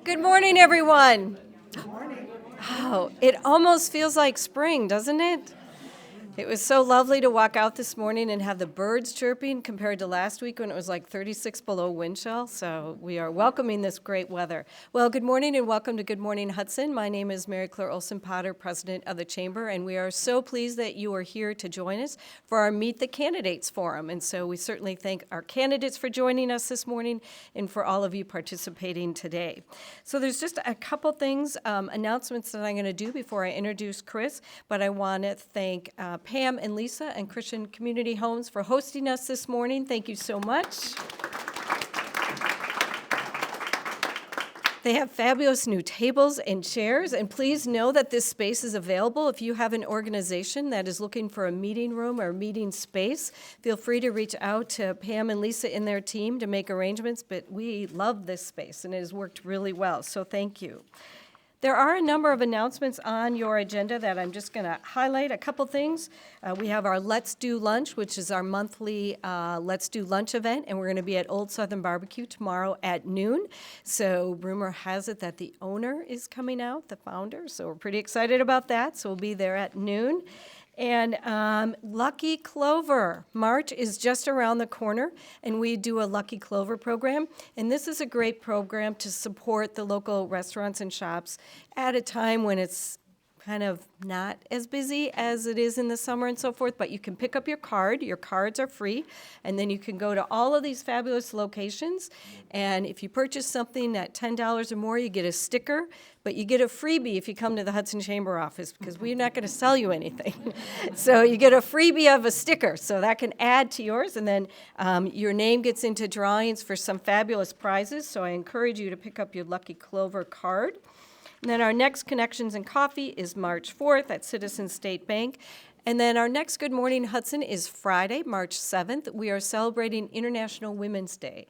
Good morning, everyone. Good morning. Oh, it almost feels like spring, doesn't it? It was so lovely to walk out this morning and have the birds chirping compared to last week when it was like 36 below wind chill. So we are welcoming this great weather. Well, good morning and welcome to Good Morning Hudson. My name is Mary Claire Olson-Potter, President of the Chamber, and we are so pleased that you are here to join us for our Meet the Candidates Forum. And so we certainly thank our candidates for joining us this morning and for all of you participating today. So there's just a couple things, announcements that I'm going to do before I introduce Chris, but I want to thank Pam and Lisa and Christian Community Homes for hosting us this morning. Thank you so much. They have fabulous new tables and chairs, and please know that this space is available. If you have an organization that is looking for a meeting room or meeting space, feel free to reach out to Pam and Lisa and their team to make arrangements, but we love this space, and it has worked really well, so thank you. There are a number of announcements on your agenda that I'm just going to highlight a couple things. We have our Let's Do Lunch, which is our monthly Let's Do Lunch event, and we're going to be at Old Southern Barbecue tomorrow at noon. So rumor has it that the owner is coming out, the founder, so we're pretty excited about that. So we'll be there at noon. And Lucky Clover, March is just around the corner, and we do a Lucky Clover program. And this is a great program to support the local restaurants and shops at a time when it's kind of not as busy as it is in the summer and so forth, but you can pick up your card. Your cards are free, and then you can go to all of these fabulous locations, and if you purchase something at $10 or more, you get a sticker, but you get a freebie if you come to the Hudson Chamber office, because we're not going to sell you anything. So you get a freebie of a sticker, so that can add to yours, and then your name gets into drawings for some fabulous prizes, so I encourage you to pick up your Lucky Clover card. And then our next Connections and Coffee is March 4th at Citizens State Bank. And then our next Good Morning Hudson is Friday, March 7th. We are celebrating International Women's Day.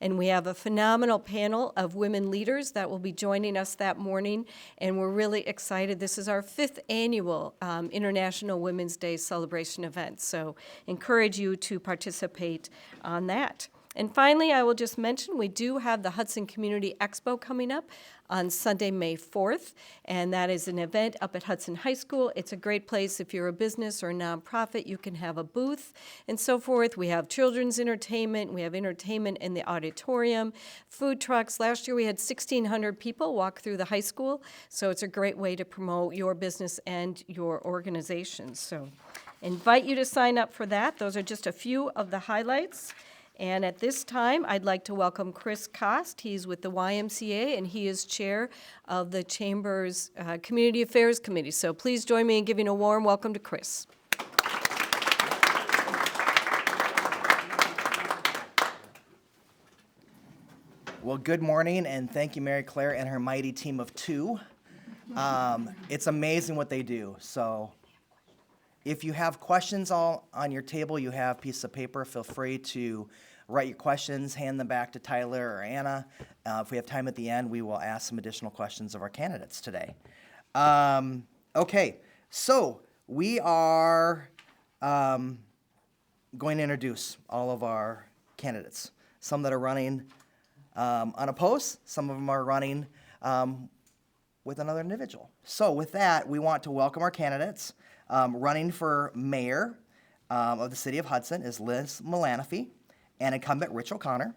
And we have a phenomenal panel of women leaders that will be joining us that morning. And we're really excited. This is our 5th annual International Women's Day celebration event. So encourage you to participate on that. And finally, I will just mention we do have the Hudson Community Expo coming up on Sunday, May 4th, and that is an event up at Hudson High School. It's a great place if you're a business or a nonprofit. You can have a booth and so forth. We have children's entertainment. We have entertainment in the auditorium, food trucks. Last year we had 1,600 people walk through the high school, so it's a great way to promote your business and your organization. So invite you to sign up for that. Those are just a few of the highlights. And at this time, I'd like to welcome Chris Kost. He's with the YMCA, and he is chair of the Chamber's Community Affairs Committee. So please join me in giving a warm welcome to Chris. Well, good morning, and thank you, Mary Claire and her mighty team of two. It's amazing what they do. So if you have questions all on your table, you have pieces of paper, feel free to write your questions, hand them back to Tyler or Anna. If we have time at the end, we will ask some additional questions of our candidates today. Okay, so we are going to introduce all of our candidates. Some that are running unopposed, some of them are running with another individual. So with that, we want to welcome our candidates. Running for mayor of the city of Hudson is Liz Melaniphy and incumbent Rich O'Connor.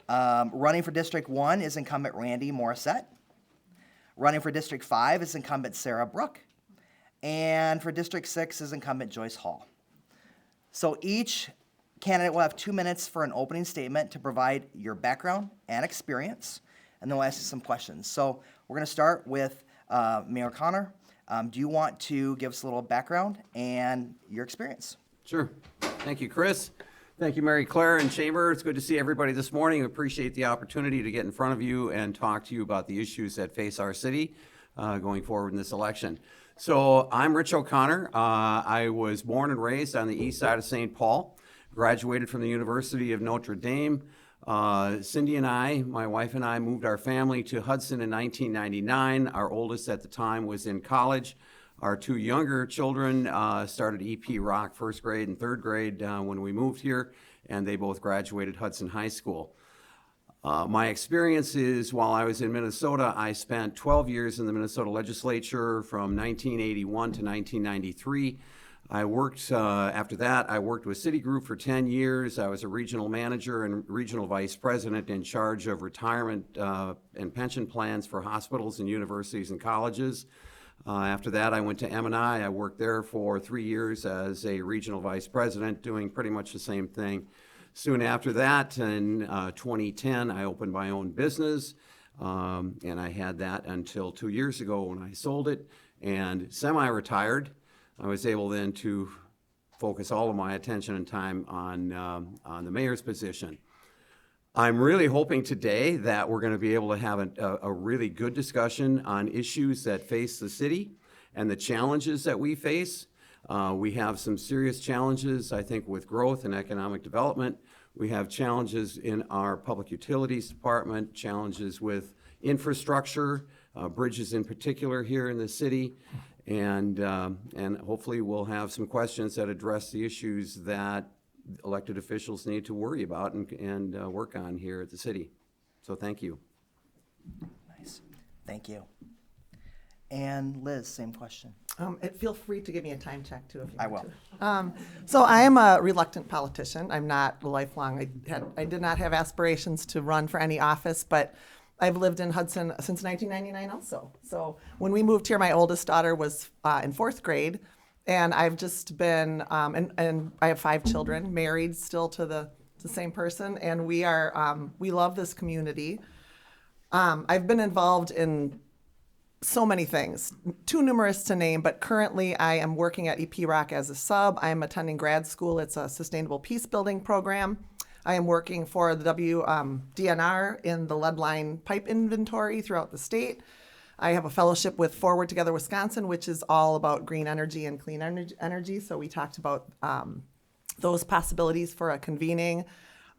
Running for District 1 is incumbent Randy Morissette. Running for District 5 is incumbent Sarah Brook. And for District 6 is incumbent Joyce Hall. So each candidate will have 2 minutes for an opening statement to provide your background and experience, and then we'll ask you some questions. So we're going to start with Mayor O'Connor. Do you want to give us a little background and your experience? Sure. Thank you, Chris. Thank you, Mary Claire and Chamber. It's good to see everybody this morning. We appreciate the opportunity to get in front of you and talk to you about the issues that face our city going forward in this election. So I'm Rich O'Connor. I was born and raised on the east side of St. Paul, graduated from the University of Notre Dame. Cindy and I, my wife and I, moved our family to Hudson in 1999. Our oldest at the time was in college. Our 2 younger children started EP Rock first grade and third grade when we moved here, and they both graduated Hudson High School. My experience is while I was in Minnesota, I spent 12 years in the Minnesota legislature from 1981 to 1993. I worked, after that, I worked with Citigroup for 10 years. I was a regional manager and regional vice president in charge of retirement and pension plans for hospitals and universities and colleges. After that, I went to M&I. I worked there for 3 years as a regional vice president, doing pretty much the same thing. Soon after that, in 2010, I opened my own business, and I had that until 2 years ago when I sold it and semi-retired. I was able then to focus all of my attention and time on the mayor's position. I'm really hoping today that we're going to be able to have a really good discussion on issues that face the city and the challenges that we face. We have some serious challenges, I think, with growth and economic development. We have challenges in our public utilities department, challenges with infrastructure, bridges in particular here in the city. And hopefully we'll have some questions that address the issues that elected officials need to worry about and work on here at the city. So thank you. Nice. Thank you. And Liz, same question. Feel free to give me a time check too if you I want will. to. So I am a reluctant politician. I'm not lifelong. I did not have aspirations to run for any office, but I've lived in Hudson since 1999 also. So when we moved here, my oldest daughter was in 4th grade, and I've just been, and I have 5 children, married still to the same person, and we love this community. I've been involved in so many things, too numerous to name, but currently I am working at EP-ROC as a sub. I am attending grad school. It's a sustainable peace building program. I am working for the DNR in the lead line pipe inventory throughout the state. I have a fellowship with Forward Together Wisconsin, which is all about green energy and clean energy. So we talked about those possibilities for a convening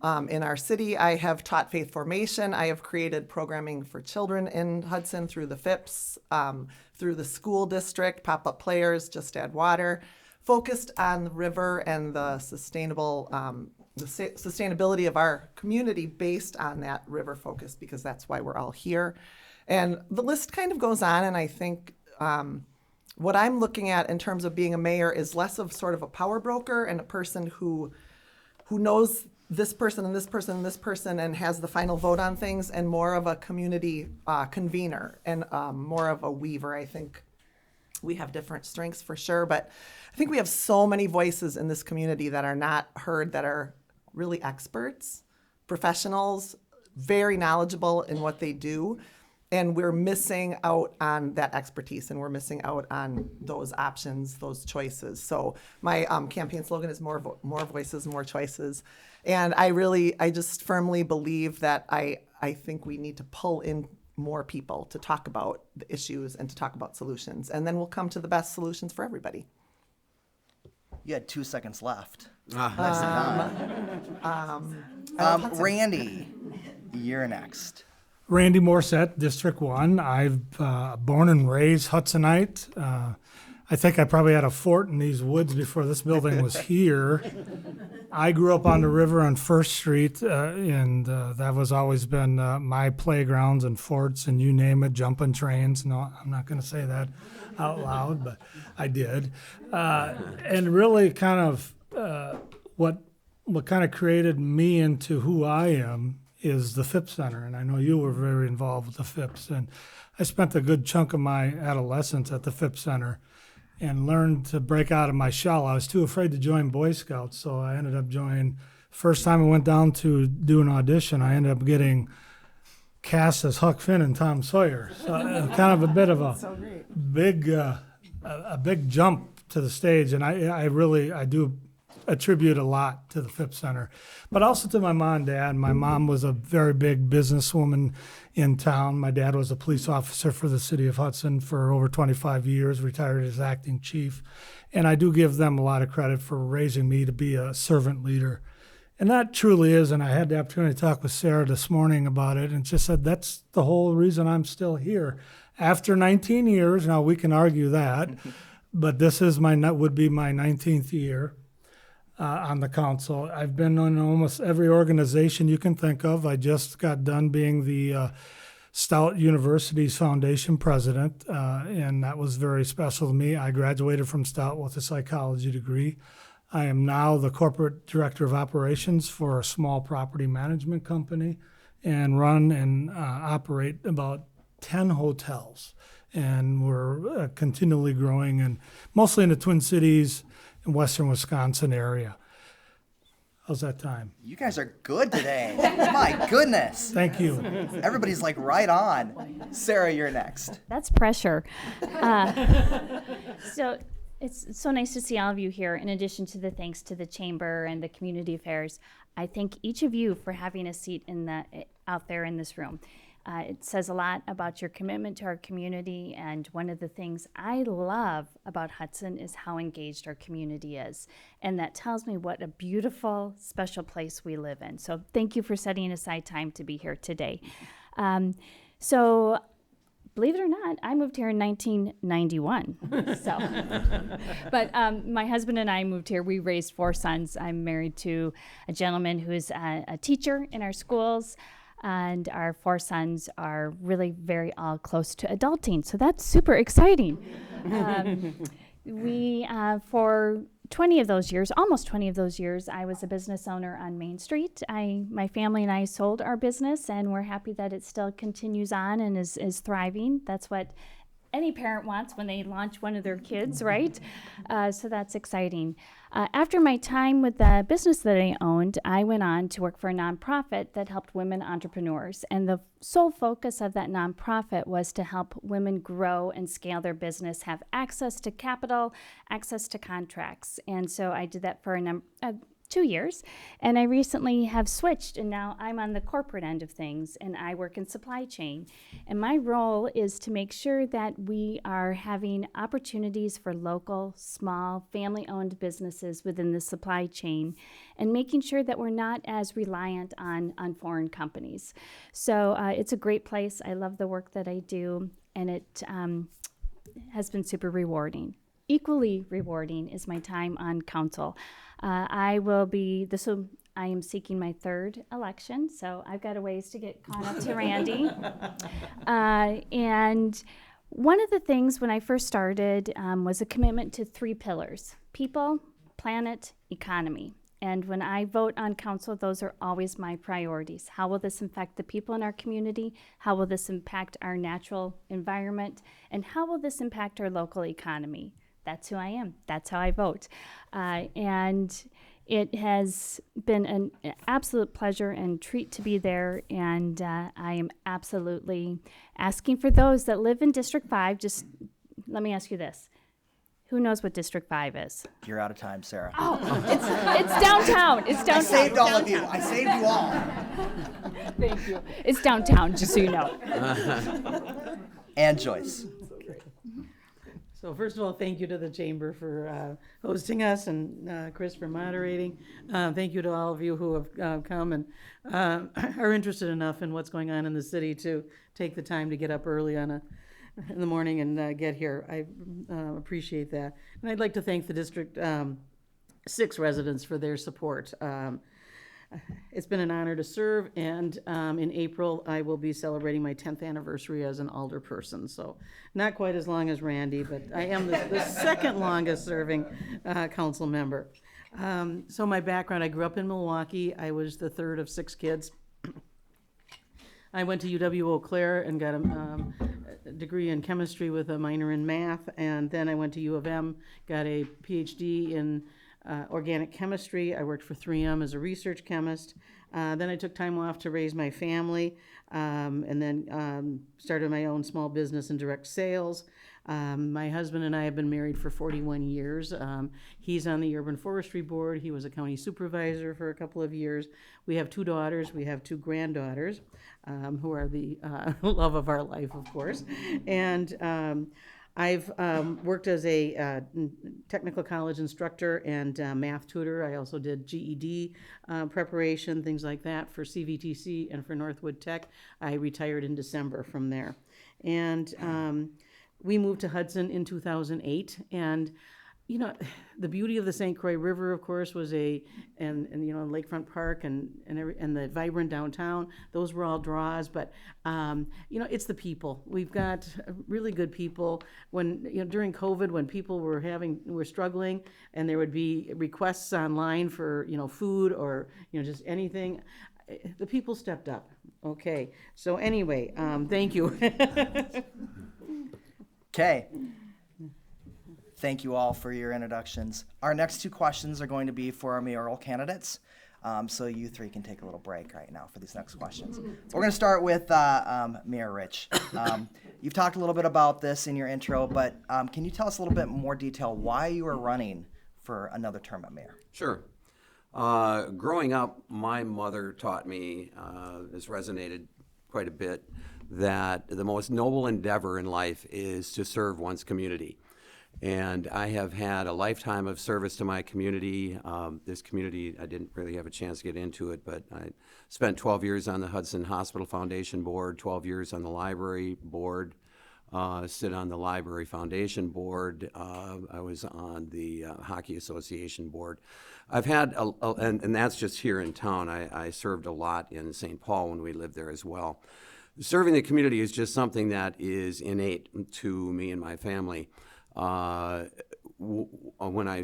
in our city. I have taught faith formation. I have created programming for children in Hudson through the FIPS, through the school district, pop-up players, Just Add Water, focused on the river and the sustainability of our community based on that river focus, because that's why we're all here. And the list kind of goes on, and I think what I'm looking at in terms of being a mayor is less of sort of a power broker and a person who knows this person and this person and this person and has the final vote on things, and more of a community convener and more of a weaver. I think we have different strengths for sure, but I think we have so many voices in this community that are not heard, that are really experts, professionals, very knowledgeable in what they do. And we're missing out on that expertise, and we're missing out on those options, those choices. So my campaign slogan is more voices, more choices. And I just firmly believe that I think we need to pull in more people to talk about the issues and to talk about solutions. And then we'll come to the best solutions for everybody. You had 2 seconds left. Randy, you're next. Randy Morissette, District 1. I've born and raised Hudsonite. I think I probably had a fort in these woods before this building was here. I grew up on the river on First Street, and that was always been my playgrounds and forts and you name it, jumping trains. No, I'm not going to say that out loud, but I did. And really kind of what kind of created me into who I am is the FIPS Center, and I know you were very involved with the FIPS, and I spent a good chunk of my adolescence at the FIPS Center and learned to break out of my shell. I was too afraid to join Boy Scouts, so I ended up joining. First time I went down to do an audition, I ended up getting cast as Huck Finn and Tom Sawyer. So kind of a bit of a big jump to the stage, and I do attribute a lot to the FIPS Center, but also to my mom and dad. My mom was a very big businesswoman in town. My dad was a police officer for the city of Hudson for over 25 years, retired as acting chief, and I do give them a lot of credit for raising me to be a servant leader. And that truly is, and I had the opportunity to talk with Sarah this morning about it, and just said that's the whole reason I'm still here. After 19 years, now we can argue that, but this is would be my 19th year. on the council. I've been on almost every organization you can think of. I just got done being the Stout University's foundation president, and that was very special to me. I graduated from Stout with a psychology degree. I am now the corporate director of operations for a small property management company and run and operate about 10 hotels. And we're continually growing, and mostly in the Twin Cities and western Wisconsin area. How's that time? You guys are good today. My goodness. Thank you. Everybody's like right on. Sarah, you're next. That's pressure. So it's so nice to see all of you here. In addition to the thanks to the chamber and the community affairs, I thank each of you for having a seat out there in this room. It says a lot about your commitment to our community, and one of the things I love about Hudson is how engaged our community is, and that tells me what a beautiful, special place we live in. So thank you for setting aside time to be here today. So believe it or not, I moved here in 1991. But my husband and I moved here. We raised 4 sons. I'm married to a gentleman who is a teacher in our schools. And our 4 sons are really very all close to adulting. So that's super exciting. For 20 of those years, almost 20 of those years, I was a business owner on Main Street. My family and I sold our business, and we're happy that it still continues on and is thriving. That's what any parent wants when they launch one of their kids, right? So that's exciting. After my time with the business that I owned, I went on to work for a nonprofit that helped women entrepreneurs. And the sole focus of that nonprofit was to help women grow and scale their business, have access to capital, access to contracts. And so I did that for 2 years, and I recently have switched, and now I'm on the corporate end of things, and I work in supply chain. And my role is to make sure that we are having opportunities for local, small, family-owned businesses within the supply chain, and making sure that we're not as reliant on foreign companies. So it's a great place. I love the work that I do, and it has been super rewarding. Equally rewarding is my time on council. I am seeking my 3rd election, so I've got a ways to get caught up to Randy. And one of the things when I first started was a commitment to 3 pillars: people, planet, economy. And when I vote on council, those are always my priorities. How will this affect the people in our community? How will this impact our natural environment? And how will this impact our local economy? That's who I am. That's how I vote. And it has been an absolute pleasure and treat to be there. And I am absolutely asking for those that live in District 5, just let me ask you this. Who knows what District 5 is? You're out of time, Sarah. Oh, it's downtown. It's downtown. I saved all of you. I saved you all. Thank you. It's downtown, just so you know. And Joyce. So first of all, thank you to the Chamber for hosting us, and Chris for moderating. Thank you to all of you who have come and are interested enough in what's going on in the city to take the time to get up early in the morning and get here. I appreciate that. And I'd like to thank the District 6 residents for their support. It's been an honor to serve, and in April, I will be celebrating my 10th anniversary as an alderperson. So not quite as long as Randy, but I am the second longest serving council member. So my background, I grew up in Milwaukee. I was the 3rd of 6 kids. I went to UW Eau Claire and got a degree in chemistry with a minor in math, and then I went to U of M, got a PhD in organic chemistry. I worked for 3M as a research chemist. Then I took time off to raise my family, and then started my own small business in direct sales. My husband and I have been married for 41 years. He's on the Urban Forestry Board. He was a county supervisor for a couple of years. We have 2 daughters. We have 2 granddaughters, who are the love of our life, of course. And I've worked as a technical college instructor and math tutor. I also did GED preparation, things like that for CVTC and for Northwood Tech. I retired in December from there. And we moved to Hudson in 2008. And you know, the beauty of the St. Croix River, of course, was and you know, Lakefront Park and the vibrant downtown, those were all draws, but, you know, it's the people. We've got really good people. When, you know, during COVID, when people were struggling, and there would be requests online for, you know, food or, you know, just anything, the people stepped up. Okay, so anyway, thank you. Okay. Thank you all for your introductions. Our next two questions are going to be for our mayoral candidates. So you three can take a little break right now for these next questions. So we're going to start with Mayor Rich. You've talked a little bit about this in your intro, but can you tell us a little bit more detail why you are running for another term at mayor? Sure. Growing up, my mother taught me, this resonated quite a bit, that the most noble endeavor in life is to serve one's community. And I have had a lifetime of service to my community. This community, I didn't really have a chance to get into it, but I spent 12 years on the Hudson Hospital Foundation Board, 12 years on the library board, sit on the Library Foundation Board. I was on the Hockey Association Board. I've had, and that's just here in town. I served a lot in St. Paul when we lived there as well. Serving the community is just something that is innate to me and my family. When I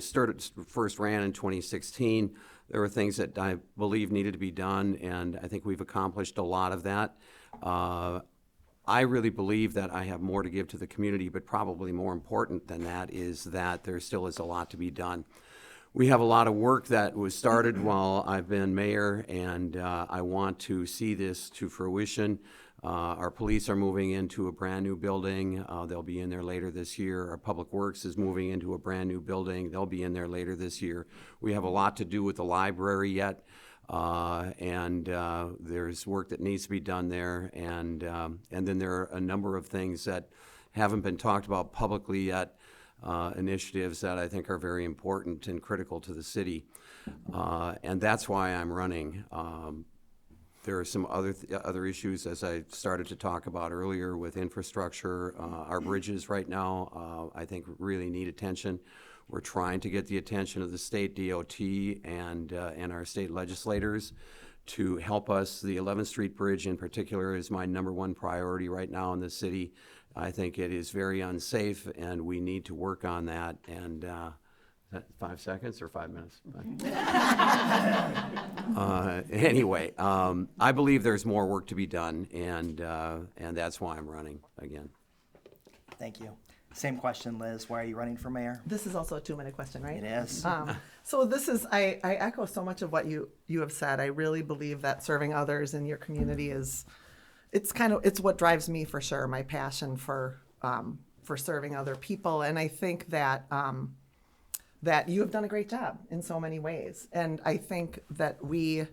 first ran in 2016, there were things that I believe needed to be done, and I think we've accomplished a lot of that. I really believe that I have more to give to the community, but probably more important than that is that there still is a lot to be done. We have a lot of work that was started while I've been mayor, and I want to see this to fruition. Our police are moving into a brand-new building. They'll be in there later this year. Our Public Works is moving into a brand-new building. They'll be in there later this year. We have a lot to do with the library yet, and there's work that needs to be done there. And then there are a number of things that haven't been talked about publicly yet, initiatives that I think are very important and critical to the city. And that's why I'm running. There are some other issues, as I started to talk about earlier, with infrastructure. Our bridges right now, I think, really need attention. We're trying to get the attention of the state DOT and our state legislators to help us. The 11th Street Bridge in particular is my #1 priority right now in the city. I think it is very unsafe, and we need to work on that. And is that 5 seconds or 5 minutes? Anyway, I believe there's more work to be done, and that's why I'm running again. Thank you. Same question, Liz. Why are you running for mayor? This is also a 2-minute question, right? It is. So this is, I echo so much of what you have said. I really believe that serving others in your community it's what drives me for sure, my passion for serving other people. And I think that that you have done a great job in so many ways. And I think that we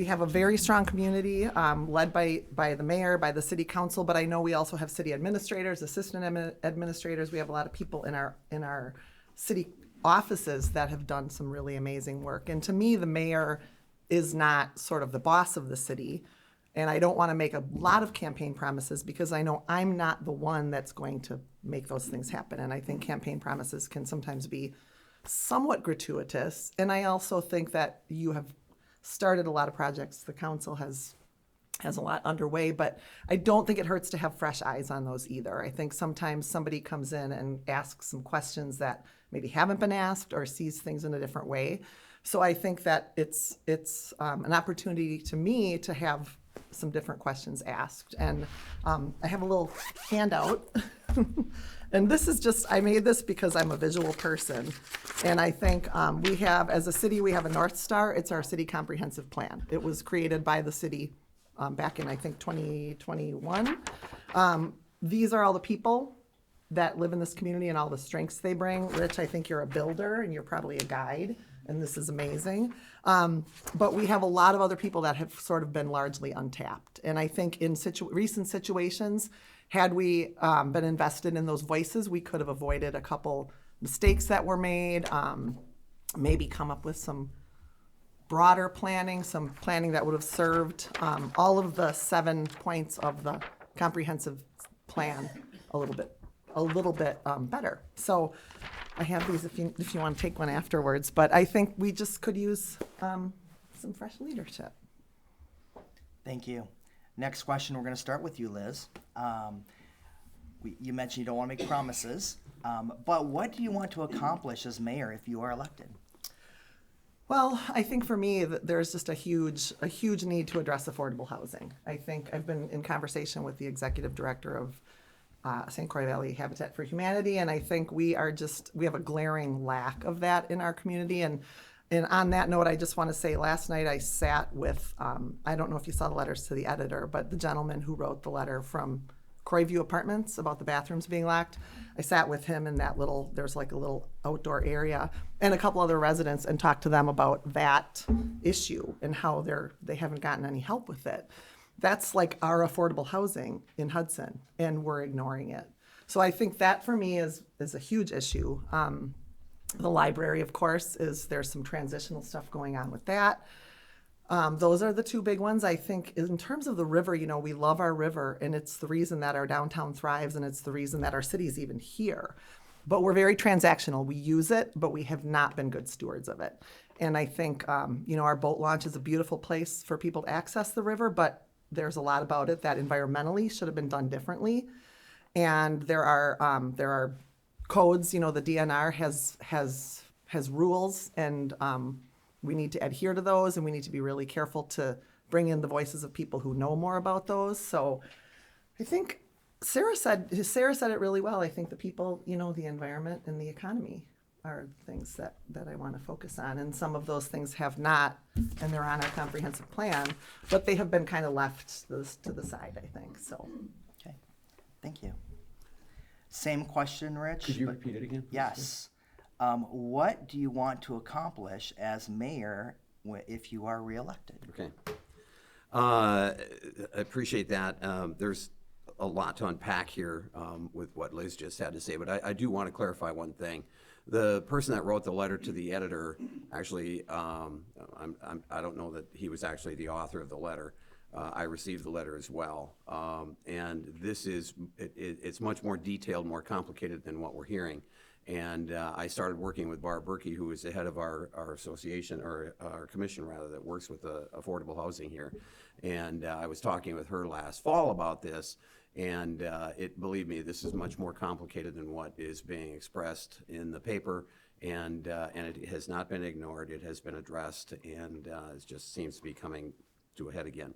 have a very strong community led by the mayor, by the city council, but I know we also have city administrators, assistant administrators. We have a lot of people in our city offices that have done some really amazing work. And to me, the mayor is not sort of the boss of the city. And I don't want to make a lot of campaign promises because I know I'm not the one that's going to make those things happen. And I think campaign promises can sometimes be somewhat gratuitous. And I also think that you have started a lot of projects. The council has a lot underway, but I don't think it hurts to have fresh eyes on those either. I think sometimes somebody comes in and asks some questions that maybe haven't been asked or sees things in a different way. So I think that it's an opportunity to me to have some different questions asked. And I have a little handout. And this is just, I made this because I'm a visual person. And I think we have, as a city, we have a North Star. It's our city comprehensive plan. It was created by the city back in, I think, 2021. These are all the people that live in this community and all the strengths they bring. Rich, I think you're a builder and you're probably a guide, and this is amazing. But we have a lot of other people that have sort of been largely untapped. And I think in recent situations, had we been invested in those voices, we could have avoided a couple mistakes that were made, maybe come up with some broader planning, some planning that would have served all of the 7 points of the comprehensive plan a little bit better. So I have these if you want to take one afterwards, but I think we just could use some fresh leadership. Thank you. Next question, we're going to start with you, Liz. You mentioned you don't want to make promises, but what do you want to accomplish as mayor if you are elected? Well, I think for me, there's just a huge need to address affordable housing. I think I've been in conversation with the executive director of St. Croix Valley Habitat for Humanity, and I think we have a glaring lack of that in our community. And on that note, I just want to say last night I sat with, I don't know if you saw the letters to the editor, but the gentleman who wrote the letter from Croyview Apartments about the bathrooms being locked. I sat with him in there's like a little outdoor area, and a couple other residents, and talked to them about that issue and how they haven't gotten any help with it. That's like our affordable housing in Hudson, and we're ignoring it. So I think that for me is a huge issue. The library, of course, there's some transitional stuff going on with that. Those are the two big ones. I think in terms of the river, we love our river, and it's the reason that our downtown thrives, and it's the reason that our city's even here. But we're very transactional. We use it, but we have not been good stewards of it. And I think, our boat launch is a beautiful place for people to access the river, but there's a lot about it that environmentally should have been done differently. And there are codes. The DNR has rules, and we need to adhere to those, and we need to be really careful to bring in the voices of people who know more about those. So I think Sarah said it really well. I think the people, the environment and the economy are things that I want to focus on. And some of those things have not, and they're on our comprehensive plan, but they have been kind of left to the side, I think. So. Okay, thank you. Same question, Rich. Could you repeat it again? Yes. What do you want to accomplish as mayor if you are reelected? Okay. I appreciate that. There's a lot to unpack here with what Liz just had to say, but I do want to clarify one thing. The person that wrote the letter to the editor, actually, I don't know that he was actually the author of the letter. I received the letter as well, and it's much more detailed, more complicated than what we're hearing. And I started working with Barb Berkey, who is the head of our association, or our commission rather, that works with affordable housing here. And I was talking with her last fall about this, and believe me, this is much more complicated than what is being expressed in the paper. And it has not been ignored. It has been addressed, and it just seems to be coming to a head again.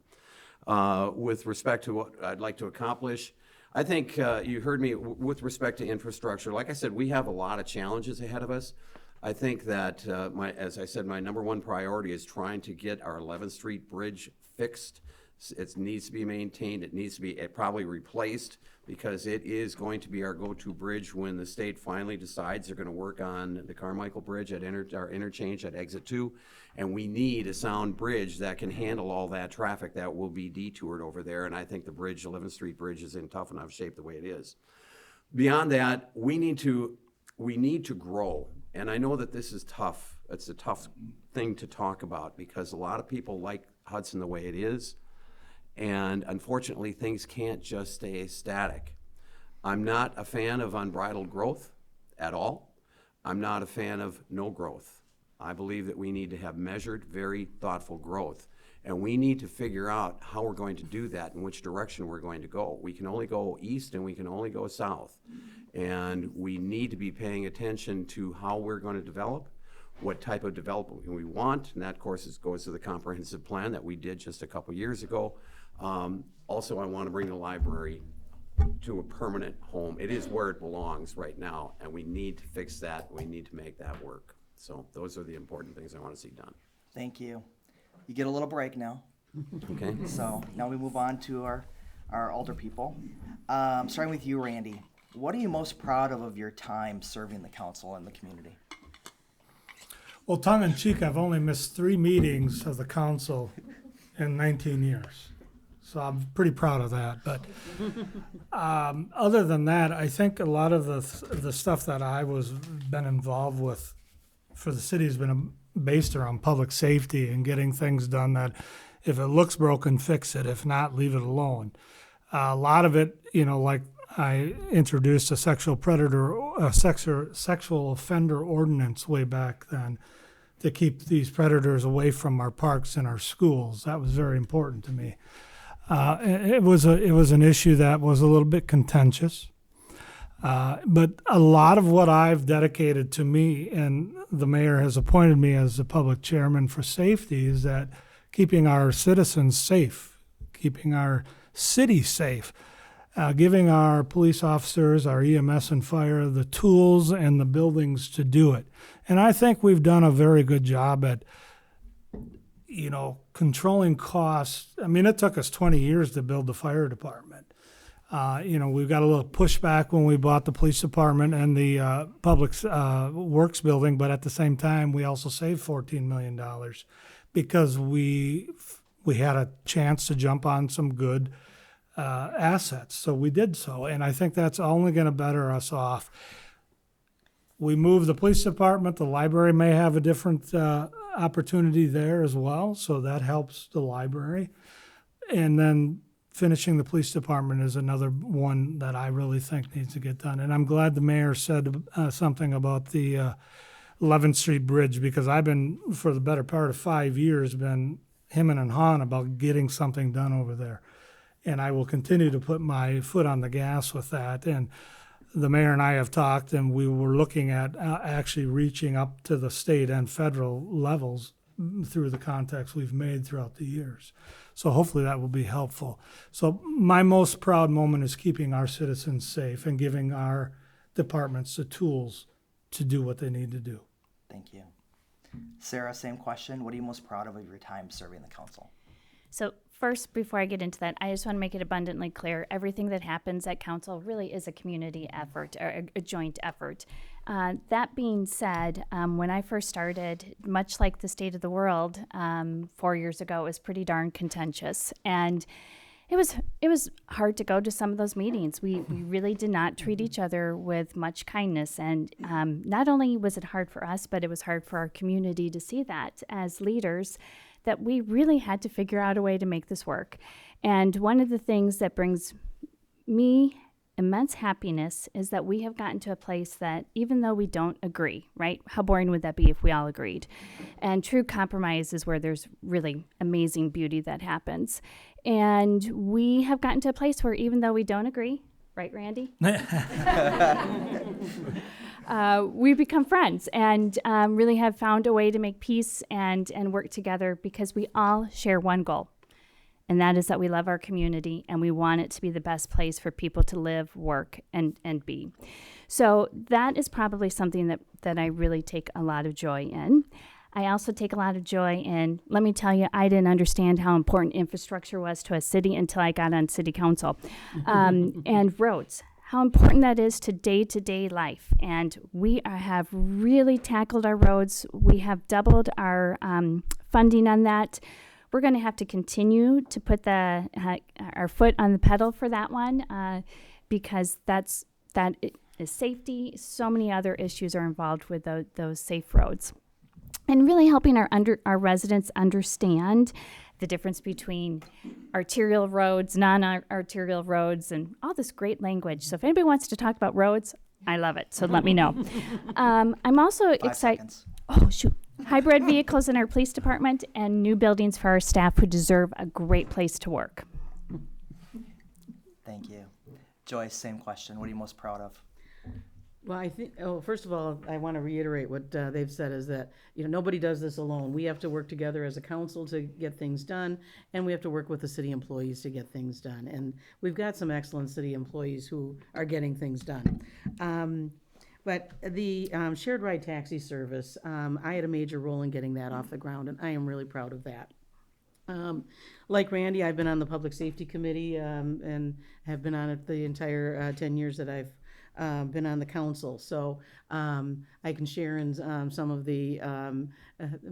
With respect to what I'd like to accomplish, I think you heard me with respect to infrastructure. Like I said, we have a lot of challenges ahead of us. I think that, as I said, my number one priority is trying to get our 11th Street Bridge fixed. It needs to be maintained. It needs to be probably replaced, because it is going to be our go-to bridge when the state finally decides they're going to work on the Carmichael Bridge at our interchange at Exit 2. And we need a sound bridge that can handle all that traffic that will be detoured over there. And I think the 11th Street Bridge is in tough enough shape the way it is. Beyond that, we need to grow. And I know that this is tough. It's a tough thing to talk about, because a lot of people like Hudson the way it is. And unfortunately, things can't just stay static. I'm not a fan of unbridled growth at all. I'm not a fan of no growth. I believe that we need to have measured, very thoughtful growth. And we need to figure out how we're going to do that and which direction we're going to go. We can only go east and we can only go south. And we need to be paying attention to how we're going to develop, what type of development we want. And that, of course, goes to the comprehensive plan that we did just a couple years ago. Also, I want to bring the library to a permanent home. It is where it belongs right now, and we need to fix that. We need to make that work. So those are the important things I want to see done. Thank you. You get a little break now. Okay. So now we move on to our older people. Starting with you, Randy. What are you most proud of your time serving the council and the community? Well, tongue in cheek, I've only missed 3 meetings of the council in 19 years. So I'm pretty proud of that. But other than that, I think a lot of the stuff that I been involved with for the city has been based around public safety and getting things done that if it looks broken, fix it. If not, leave it alone. A lot of it, like I introduced a sexual offender ordinance way back then to keep these predators away from our parks and our schools. That was very important to me. It was an issue that was a little bit contentious. But a lot of what I've dedicated to me, and the mayor has appointed me as the public chairman for safety, is that keeping our citizens safe, keeping our city safe, giving our police officers, our EMS and fire, the tools and the buildings to do it. And I think we've done a very good job at, controlling costs. I mean, it took us 20 years to build the fire department. We've got a little pushback when we bought the police department and the public works building, but at the same time, we also saved $14 million because we had a chance to jump on some good assets. So we did so, and I think that's only going to better us off. We moved the police department. The library may have a different opportunity there as well, so that helps the library. And then finishing the police department is another one that I really think needs to get done. And I'm glad the mayor said something about the 11th Street Bridge, because I've been, for the better part of 5 years, been hemming and hawing about getting something done over there. And I will continue to put my foot on the gas with that. And the mayor and I have talked, and we were looking at actually reaching up to the state and federal levels through the contacts we've made throughout the years. So hopefully that will be helpful. So my most proud moment is keeping our citizens safe and giving our departments the tools to do what they need to do. Thank you. Sarah, same question. What are you most proud of your time serving the council? So first, before I get into that, I just want to make it abundantly clear, everything that happens at council really is a community effort, or a joint effort. That being said, when I first started, much like the state of the world 4 years ago, it was pretty darn contentious. And it was hard to go to some of those meetings. We really did not treat each other with much kindness. And not only was it hard for us, but it was hard for our community to see that as leaders, that we really had to figure out a way to make this work. And one of the things that brings me immense happiness is that we have gotten to a place that even though we don't agree, right? How boring would that be if we all agreed? And true compromise is where there's really amazing beauty that happens. And we have gotten to a place where even though we don't agree, right, Randy? We become friends and really have found a way to make peace and work together because we all share one goal. And that is that we love our community and we want it to be the best place for people to live, work, and be. So that is probably something that I really take a lot of joy in. I also take a lot of joy in, let me tell you, I didn't understand how important infrastructure was to a city until I got on city council. And roads, how important that is to day-to-day life. And we have really tackled our roads. We have doubled our funding on that. We're going to have to continue to put our foot on the pedal for that one because that is safety. So many other issues are involved with those safe roads. And really helping our residents understand the difference between arterial roads, non-arterial roads, and all this great language. So if anybody wants to talk about roads, I love it. So let me know. I'm also excited. Oh, shoot. Hybrid vehicles in our police department and new buildings for our staff who deserve a great place to work. Thank you. Joyce, same question. What are you most proud of? Well, I think, first of all, I want to reiterate what they've said is that, nobody does this alone. We have to work together as a council to get things done, and we have to work with the city employees to get things done. And we've got some excellent city employees who are getting things done. But the shared ride taxi service, I had a major role in getting that off the ground, and I am really proud of that. Like Randy, I've been on the Public Safety Committee and have been on it the entire 10 years that I've been on the council, so I can share in some of the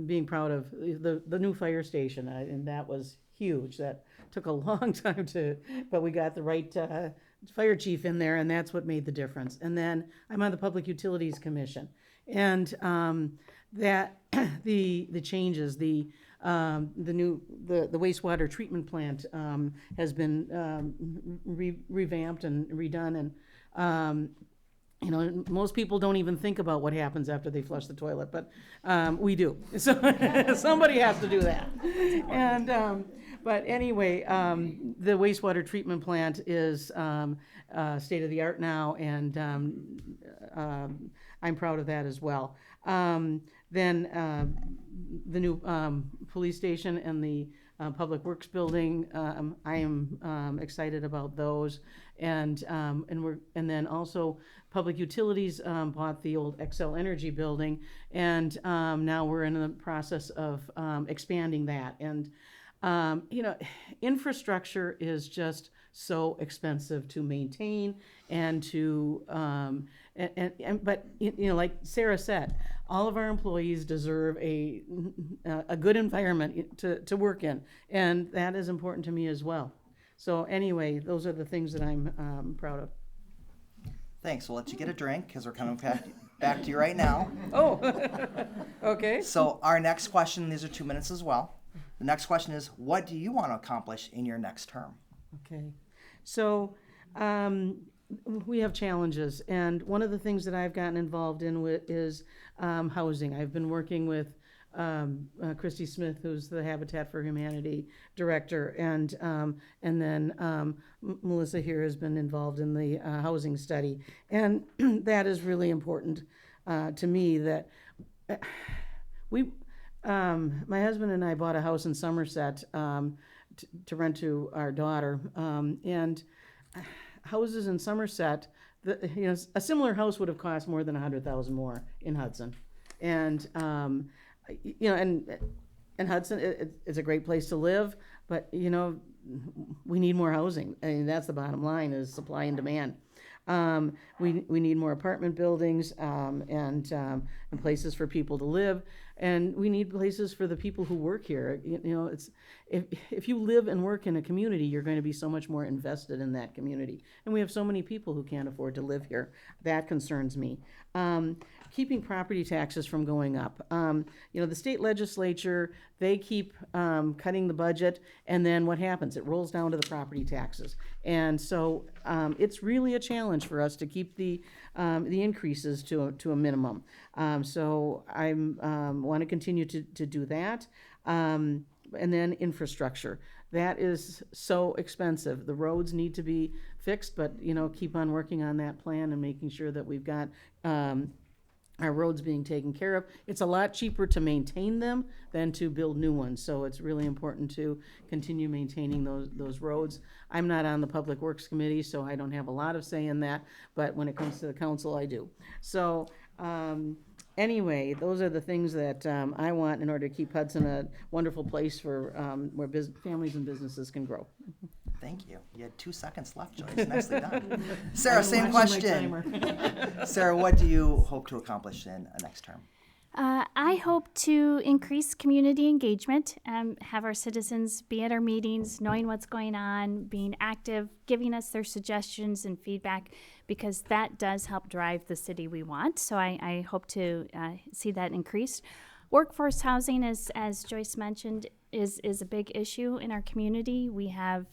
being proud of the new fire station, and that was huge. That took a long time but we got the right fire chief in there, and that's what made the difference. And then I'm on the Public Utilities Commission, and that the changes, the The wastewater treatment plant has been revamped and redone, and you know, most people don't even think about what happens after they flush the toilet, but we do. So somebody has to do that. And but anyway, the wastewater treatment plant is state of the art now, and I'm proud of that as well. Then the new police station and the Public Works building, I am excited about those. And then also Public Utilities bought the old Xcel Energy building, and now we're in the process of expanding that. And you know, infrastructure is just so expensive to maintain and to but you know, like Sarah said, all of our employees deserve a good environment to work in, and that is important to me as well. So anyway, those are the things that I'm proud of. Thanks. We'll let you get a drink because we're coming back to you right now. Oh, okay. So our next question, these are 2 minutes as well. The next question is, what do you want to accomplish in your next term? Okay, so we have challenges, and one of the things that I've gotten involved in is housing. I've been working with Christy Smith, who's the Habitat for Humanity director, and then Melissa here has been involved in the housing study, and that is really important to me. That my husband and I bought a house in Somerset to rent to our daughter, and houses in Somerset, you know, a similar house would have cost more than $100,000 more in Hudson, and you know, and Hudson, it's a great place to live, but you know, we need more housing. I mean, that's the bottom line: is supply and demand. We need more apartment buildings and places for people to live, and we need places for the people who work here. You know, it's if you live and work in a community, you're going to be so much more invested in that community. And we have so many people who can't afford to live here. That concerns me. Keeping property taxes from going up. You know, the state legislature, they keep cutting the budget, and then what happens? It rolls down to the property taxes. And so it's really a challenge for us to keep the increases to a minimum. So I want to continue to do that. And then infrastructure. That is so expensive. The roads need to be fixed, but, you know, keep on working on that plan and making sure that we've got our roads being taken care of. It's a lot cheaper to maintain them than to build new ones, so it's really important to continue maintaining those roads. I'm not on the Public Works Committee, so I don't have a lot of say in that, but when it comes to the council, I do. So anyway, those are the things that I want in order to keep Hudson a wonderful place for where families and businesses can grow. Thank you. You had 2 seconds left, Joyce. Nicely done. Sarah, same question. Sarah, what do you hope to accomplish in a next term? I hope to increase community engagement, have our citizens be at our meetings, knowing what's going on, being active, giving us their suggestions and feedback, because that does help drive the city we want. So I hope to see that increased. Workforce housing, as Joyce mentioned, is a big issue in our community. We have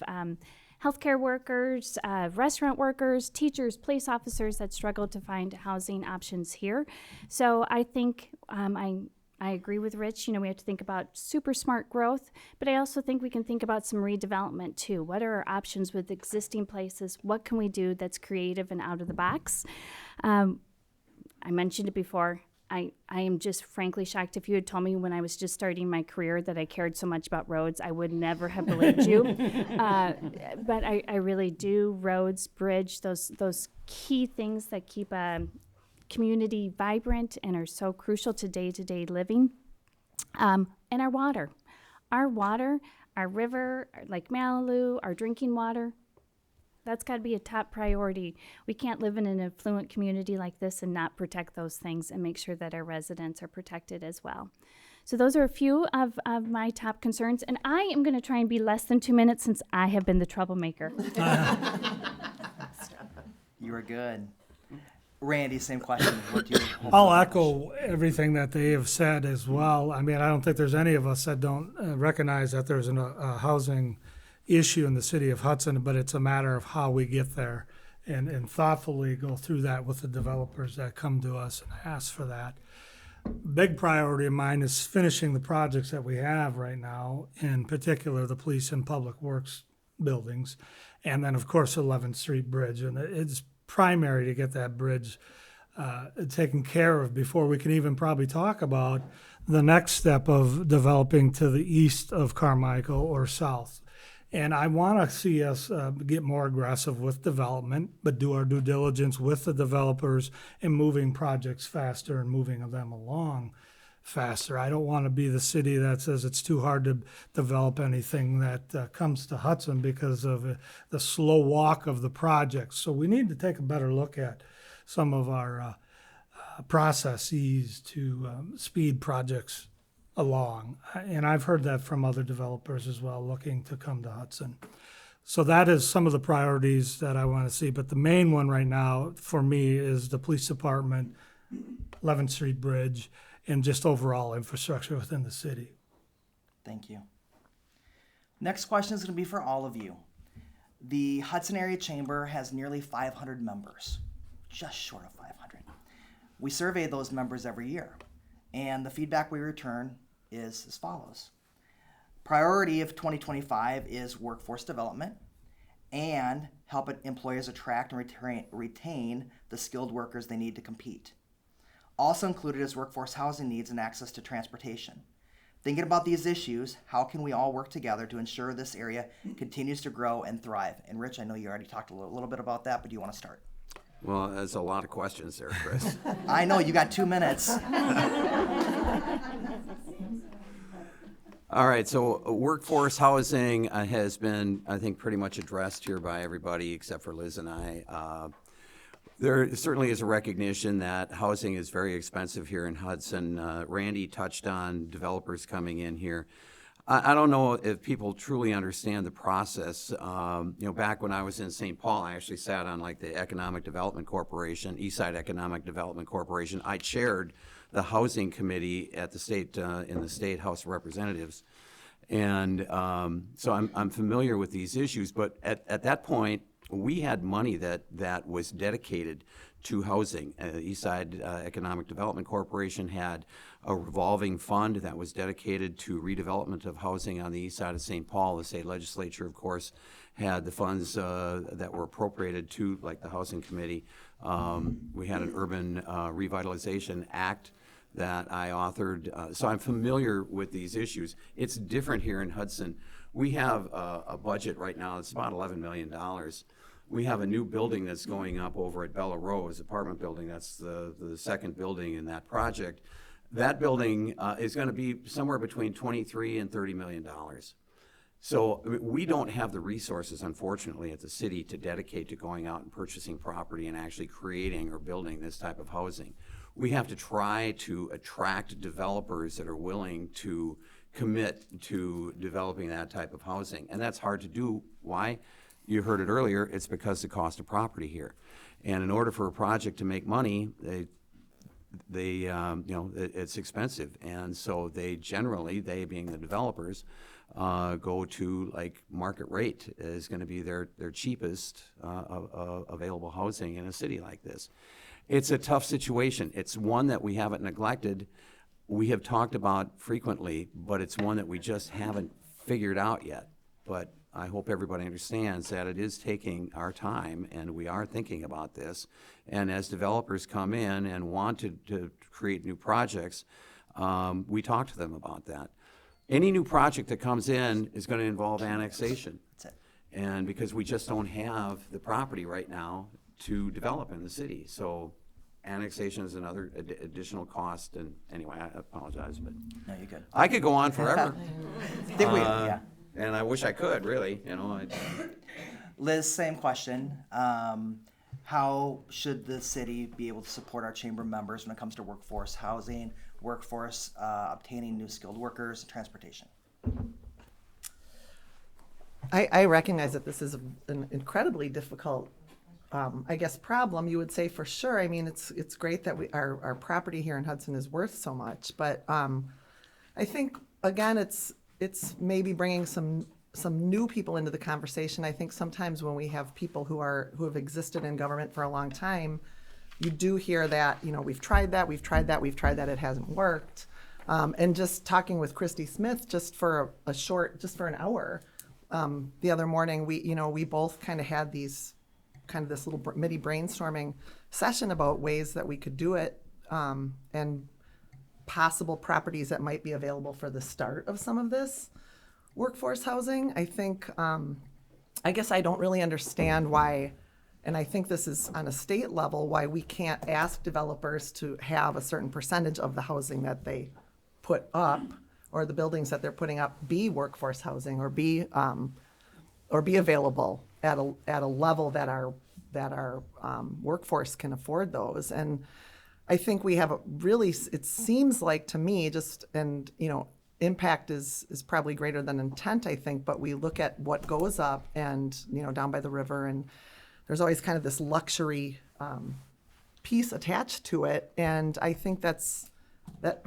healthcare workers, restaurant workers, teachers, police officers that struggle to find housing options here. So I think I agree with Rich. You know, we have to think about super smart growth, but I also think we can think about some redevelopment too. What are our options with existing places? What can we do that's creative and out of the box? I mentioned it before. I am just frankly shocked. If you had told me when I was just starting my career that I cared so much about roads, I would never have believed you. But I really do. Roads, bridge, those key things that keep a community vibrant and are so crucial to day-to-day living. And our water, our river, Lake Malibu, our drinking water. That's got to be a top priority. We can't live in an affluent community like this and not protect those things and make sure that our residents are protected as well. So those are a few of my top concerns. And I am going to try and be less than 2 minutes since I have been the troublemaker. You were good. Randy, same question. What do you hope I'll to accomplish? echo everything that they have said as well. I mean, I don't think there's any of us that don't recognize that there's a housing issue in the city of Hudson, but it's a matter of how we get there and thoughtfully go through that with the developers that come to us and ask for that. Big priority of mine is finishing the projects that we have right now, in particular the police and public works buildings, and then of course 11th Street Bridge. And it's primary to get that bridge taken care of before we can even probably talk about the next step of developing to the east of Carmichael or south. And I want to see us get more aggressive with development, but do our due diligence with the developers and moving projects faster and moving them along faster. I don't want to be the city that says it's too hard to develop anything that comes to Hudson because of the slow walk of the projects. So we need to take a better look at some of our processes to speed projects along. And I've heard that from other developers as well, looking to come to Hudson. So that is some of the priorities that I want to see. But the main one right now for me is the police department, 11th Street Bridge, and just overall infrastructure within the city. Thank you. Next question is going to be for all of you. The Hudson Area Chamber has nearly 500 members, just short of 500. We survey those members every year, and the feedback we return is as follows. Priority of 2025 is workforce development and help employers attract and retain the skilled workers they need to compete. Also included is workforce housing needs and access to transportation. Thinking about these issues, how can we all work together to ensure this area continues to grow and thrive? And Rich, I know you already talked a little bit about that, but do you want to start? Well, there's a lot of questions there, Chris. I know, you got 2 minutes. All right, so workforce housing has been, I think, pretty much addressed here by everybody except for Liz and I. There certainly is a recognition that housing is very expensive here in Hudson. Randy touched on developers coming in here. I don't know if people truly understand the process. Back when I was in St. Paul, I actually sat on like the Economic Development Corporation, Eastside Economic Development Corporation. I chaired the housing committee at the state, in the State House of Representatives. And so I'm familiar with these issues, but at that point, we had money that was dedicated to housing. Eastside Economic Development Corporation had a revolving fund that was dedicated to redevelopment of housing on the east side of St. Paul. The state legislature, of course, had the funds that were appropriated to, like the Housing Committee. We had an Urban Revitalization Act that I authored. So I'm familiar with these issues. It's different here in Hudson. We have a budget right now that's about $11 million. We have a new building that's going up over at Bella Rose, apartment building. That's the second building in that project. That building is going to be somewhere between $23 and $30 million. So I mean, we don't have the resources, unfortunately, at the city to dedicate to going out and purchasing property and actually creating or building this type of housing. We have to try to attract developers that are willing to commit to developing that type of housing. And that's hard to do. Why? You heard it earlier, it's because the cost of property here. And in order for a project to make money, it's expensive. And so they generally, they being the developers, go to like market rate is going to be their cheapest available housing in a city like this. It's a tough situation. It's one that we haven't neglected. We have talked about frequently, but it's one that we just haven't figured out yet. But I hope everybody understands that it is taking our time, and we are thinking about this. And as developers come in and want to create new projects, we talk to them about that. Any new project that comes in is going to involve annexation. That's it. And because we just don't have the property right now to develop in the city. So annexation is another additional cost. And anyway, I apologize, but No, you're good. I could go on forever. I think yeah. And I wish I could, really, Liz, same question. How should the city be able to support our chamber members when it comes to workforce housing, workforce obtaining new skilled workers, and transportation? I recognize that this is an incredibly difficult I guess, problem, you would say for sure. I mean, it's great that our property here in Hudson is worth so much, but I think, again, it's maybe bringing some new people into the conversation. I think sometimes when we have people who have existed in government for a long time, you do hear that, we've tried that, it hasn't worked. And just talking with Christy Smith just for an hour, the other morning, we both kind of had this little mini brainstorming session about ways that we could do it, and possible properties that might be available for the start of some of this workforce housing. I think, I guess I don't really understand why, and I think this is on a state level, why we can't ask developers to have a certain percentage of the housing that they put up, or the buildings that they're putting up, be workforce housing, or be available at a level that our workforce can afford those. And I think we have it seems like to me, impact is probably greater than intent, I think, but we look at what goes up and, down by the river, and there's always kind of this luxury piece attached to it. And I think that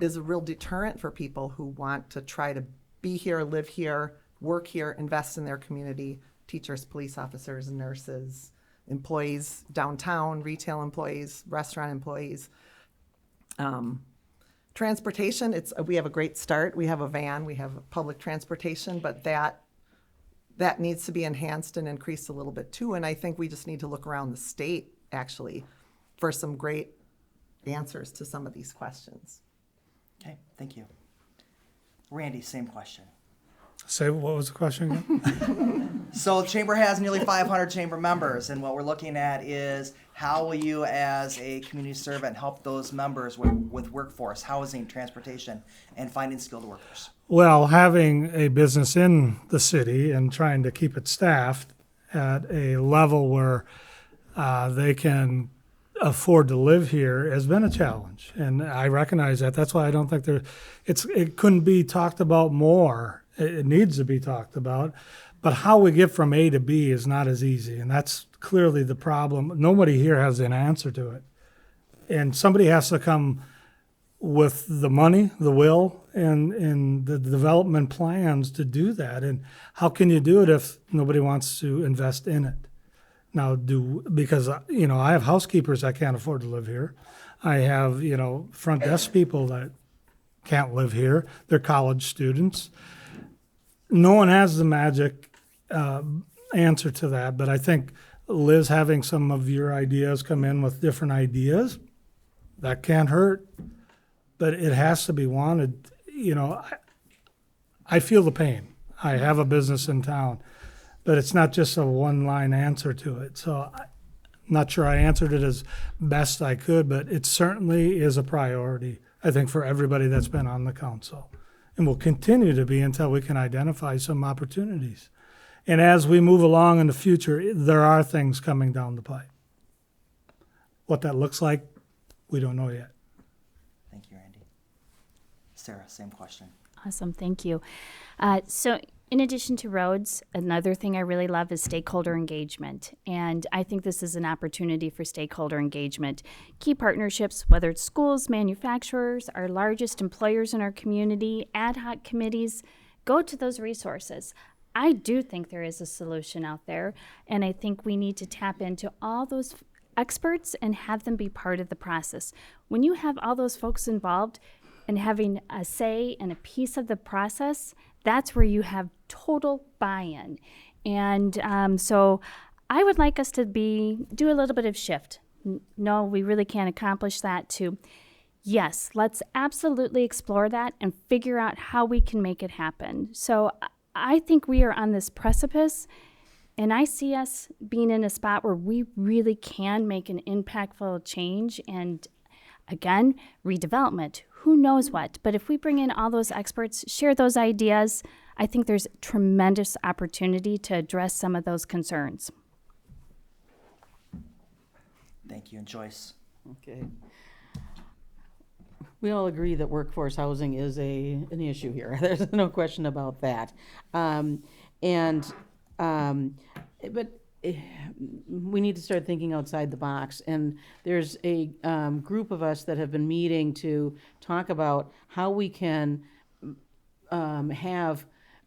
is a real deterrent for people who want to try to be here, live here, work here, invest in their community, teachers, police officers, nurses, employees downtown, retail employees, restaurant employees. Transportation, we have a great start. We have a van, we have public transportation, but that needs to be enhanced and increased a little bit too. And I think we just need to look around the state, actually, for some great answers to some of these questions. Okay, thank you. Randy, same question. Say, what was the question again? So the chamber has nearly 500 chamber members, and what we're looking at is how will you as a community servant help those members with workforce, housing, transportation, and finding skilled workers? Well, having a business in the city and trying to keep it staffed at a level where they can afford to live here has been a challenge, and I recognize that. That's why I don't think it couldn't be talked about more. It needs to be talked about, but how we get from A to B is not as easy, and that's clearly the problem. Nobody here has an answer to it, and somebody has to come with the money, the will, and the development plans to do that. And how can you do it if nobody wants to invest in it? Now, because I have housekeepers that can't afford to live here. I have front desk people that can't live here. They're college students. No one has the magic answer to that, but I think Liz having some of your ideas come in with different ideas, that can't hurt, but it has to be wanted. I feel the pain. I have a business in town, but it's not just a one-line answer to it. So I'm not sure I answered it as best I could, but it certainly is a priority, I think, for everybody that's been on the council, and will continue to be until we can identify some opportunities. And as we move along in the future, there are things coming down the pipe. What that looks like, we don't know yet. Thank you, Randy. Sarah, same question. Awesome, thank you. So in addition to roads, another thing I really love is stakeholder engagement. And I think this is an opportunity for stakeholder engagement. Key partnerships, whether it's schools, manufacturers, our largest employers in our community, ad hoc committees, go to those resources. I do think there is a solution out there, and I think we need to tap into all those experts and have them be part of the process. When you have all those folks involved and having a say and a piece of the process, that's where you have total buy-in. And so I would like us to do a little bit of shift. No, we really can't accomplish that to, yes, let's absolutely explore that and figure out how we can make it happen. So I think we are on this precipice, and I see us being in a spot where we really can make an impactful change. And again, redevelopment, who knows what. But if we bring in all those experts, share those ideas, I think there's tremendous opportunity to address some of those concerns. Thank you. And Joyce? Okay. We all agree that workforce housing is an issue here. There's no question about that. But we need to start thinking outside the box. And there's a group of us that have been meeting to talk about how we can have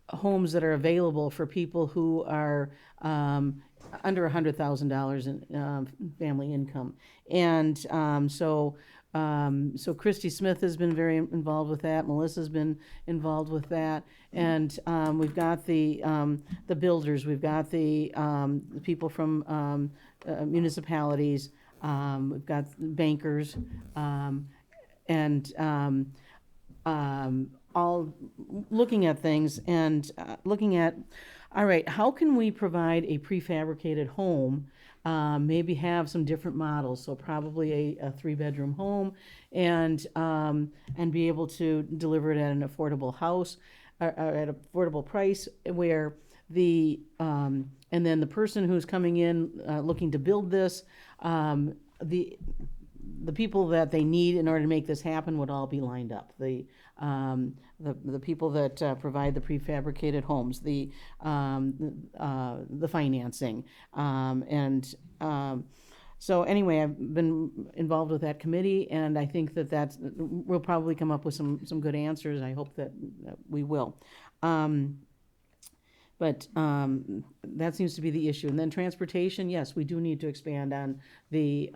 homes that are available for people who are under $100,000 in family income. And so Christy Smith has been very involved with that. Melissa's been involved with that. And we've got the builders, we've got the people from municipalities, we've got bankers, and all looking at things and looking at, all right, how can we provide a prefabricated home? Maybe have some different models, so probably a 3-bedroom home, and be able to deliver it at an affordable house, or at an affordable price, where and then the person who's coming in looking to build this, the people that they need in order to make this happen would all be lined up. The people that provide the prefabricated homes, the financing, so anyway, I've been involved with that committee, and I think that we'll probably come up with some good answers. I hope that we will. But that seems to be the issue. And then transportation, yes, we do need to expand on the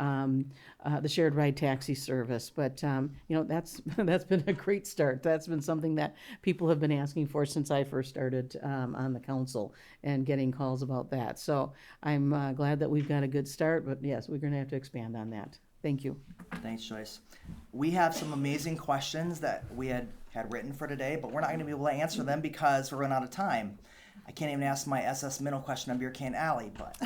shared ride taxi service. But that's been a great start. That's been something that people have been asking for since I first started on the council and getting calls about that. So I'm glad that we've got a good start. But yes, we're going to have to expand on that. Thank you. Thanks, Joyce. We have some amazing questions that we had written for today, but we're not going to be able to answer them because we're running out of time. I can't even ask my SS Minnow question on Beer Can Alley, but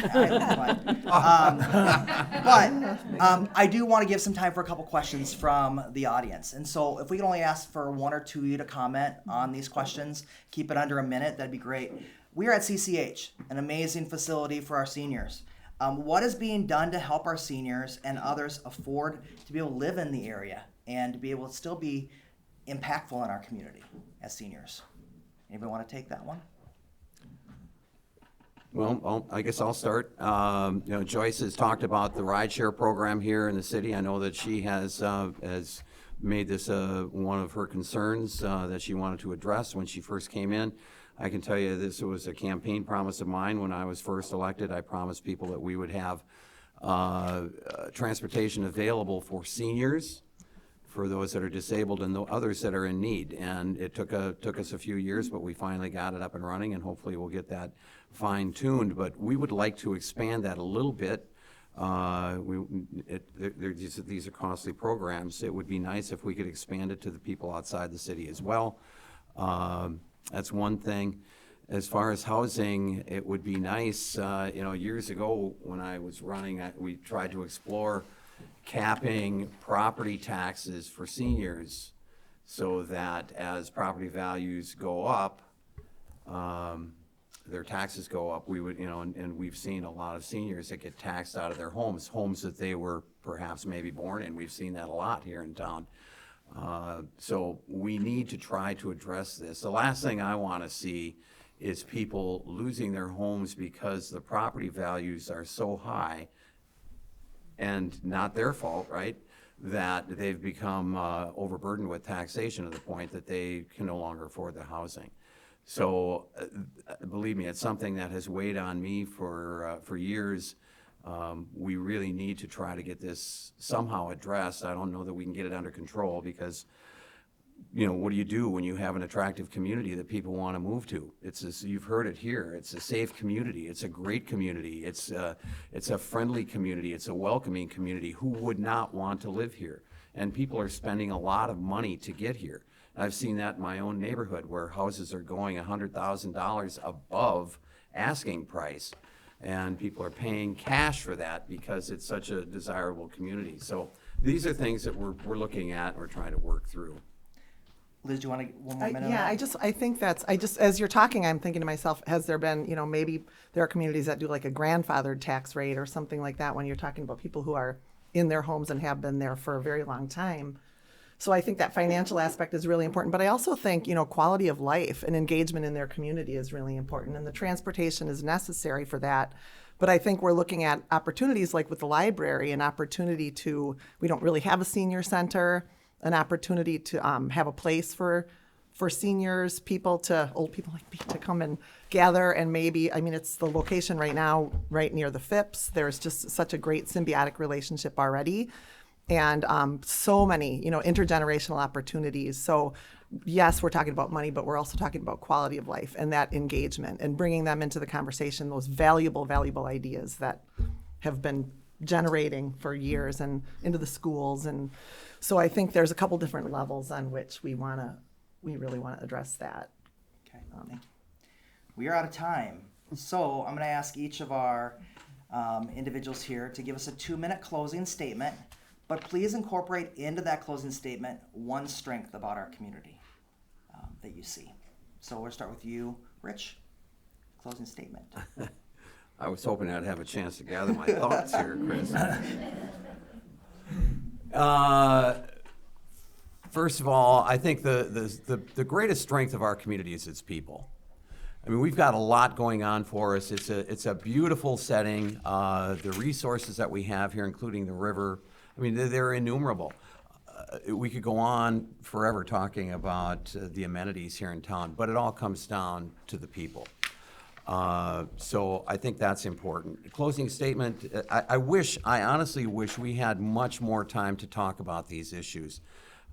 I do want to give some time for a couple questions from the audience. And so if we can only ask for one or two of you to comment on these questions, keep it under a minute, that'd be great. We are at CCH, an amazing facility for our seniors. What is being done to help our seniors and others afford to be able to live in the area and to be able to still be impactful in our community as seniors? Anybody want to take that one? Well, I guess I'll start. Joyce has talked about the rideshare program here in the city. I know that she has made this one of her concerns that she wanted to address when she first came in. I can tell you this was a campaign promise of mine when I was first elected. I promised people that we would have transportation available for seniors, for those that are disabled, and the others that are in need. And it took us a few years, but we finally got it up and running, and hopefully we'll get that fine-tuned. But we would like to expand that a little bit. These are costly programs. It would be nice if we could expand it to the people outside the city as well. That's one thing. As far as housing, it would be nice, years ago when I was running, we tried to explore capping property taxes for seniors so that as property values go up, their taxes go up. We would, and we've seen a lot of seniors that get taxed out of their homes that they were perhaps maybe born in. We've seen that a lot here in town. So we need to try to address this. The last thing I want to see is people losing their homes because the property values are so high, and not their fault, right, that they've become overburdened with taxation to the point that they can no longer afford the housing. So believe me, it's something that has weighed on me for years. We really need to try to get this somehow addressed. I don't know that we can get it under control because, what do you do when you have an attractive community that people want to move to? You've heard it here. It's a safe community. It's a great community. It's a friendly community. It's a welcoming community. Who would not want to live here? And people are spending a lot of money to get here. I've seen that in my own neighborhood where houses are going $100,000 above asking price. And people are paying cash for that because it's such a desirable community. So these are things that we're looking at and we're trying to work through. Liz, do you want to one more minute? Yeah, I think as you're talking, I'm thinking to myself, has there been, maybe there are communities that do like a grandfathered tax rate or something like that when you're talking about people who are in their homes and have been there for a very long time. So I think that financial aspect is really important. But I also think, quality of life and engagement in their community is really important. And the transportation is necessary for that. But I think we're looking at opportunities like with the library, we don't really have a senior center, an opportunity to have a place for seniors, old people like me to come and gather, and maybe, it's the location right now, right near the FIPS. There's just such a great symbiotic relationship already, and so many, intergenerational opportunities. So yes, we're talking about money, but we're also talking about quality of life and that engagement and bringing them into the conversation, those valuable ideas that have been generating for years and into the schools. And so I think there's a couple different levels on which we really want to address that. Okay, thank you. We are out of time. So I'm going to ask each of our individuals here to give us a 2-minute closing statement, but please incorporate into that closing statement one strength about our community that you see. So we'll start with you, Rich. Closing statement. I was hoping I'd have a chance to gather my thoughts here, Chris. First of all, I think the greatest strength of our community is its people. I mean, we've got a lot going on for us. It's a beautiful setting. The resources that we have here, including the river, I mean, they're innumerable. We could go on forever talking about the amenities here in town, but it all comes down to the people. So I think that's important. Closing statement, I honestly wish we had much more time to talk about these issues.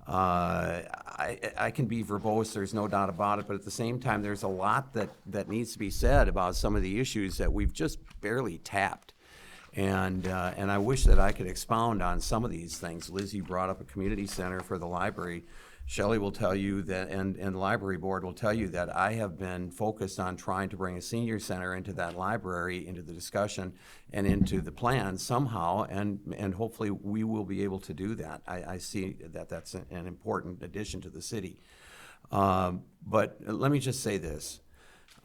I can be verbose, there's no doubt about it, but at the same time, there's a lot that needs to be said about some of the issues that we've just barely tapped. And I wish that I could expound on some of these things. Lizzie brought up a community center for the library. Shelley will tell you that, and the library board will tell you that I have been focused on trying to bring a senior center into that library, into the discussion, and into the plan somehow, and hopefully we will be able to do that. I see that that's an important addition to the city. But let me just say this.